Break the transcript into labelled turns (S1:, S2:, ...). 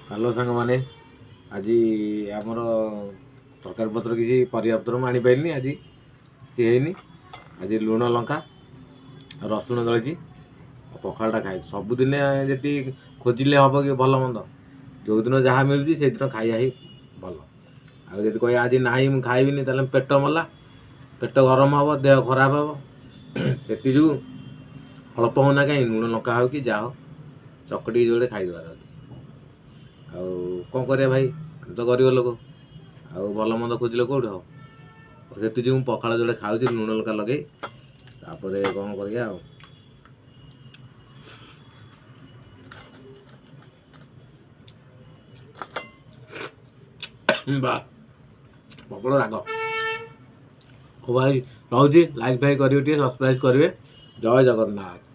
S1: Hello सांग माने आज आमर तरकारी पत्र किसी परिवापत्र मुझे आनीपारे आज किसी है आज लुण लंका रसुण दलची पखाड़ा खाए सबुदिन जी खोजिले हम कि भल मंद जो दिन जहाँ मिलूँ से दिन खाइया ही भल आदि कह आज ना मुझे खाइबी तेल पेट मला पेट गरम हम देह खराब हम से जो अल्प होना कहीं लुण लंका हो कि जा हो चकटी जोड़े खाईदेवार अच्छे ଆଉ କ'ଣ କରିବା ଭାଇ ଆମେ ତ ଗରିବ ଲୋକ ଆଉ ଭଲ ମନ୍ଦ ଖୋଜିଲେ କେଉଁଠି ହେବ ସେଥି ଯୋଗୁଁ ପଖାଳ ଯୋଡ଼େ ଖାଉଛି ଲୁଣ ଲଙ୍କା ଲଗେଇ ତାପରେ କ'ଣ କରିବା ଆଉ ବା ପ୍ରବଳ ରାଗ ହଉ ଭାଇ ରହୁଛି ଲାଇକ୍ ଫାଇକ୍ କରିବେ ଟିକେ ସବସ୍କ୍ରାଇବ୍ କରିବେ ଜୟ ଜଗନ୍ନାଥ।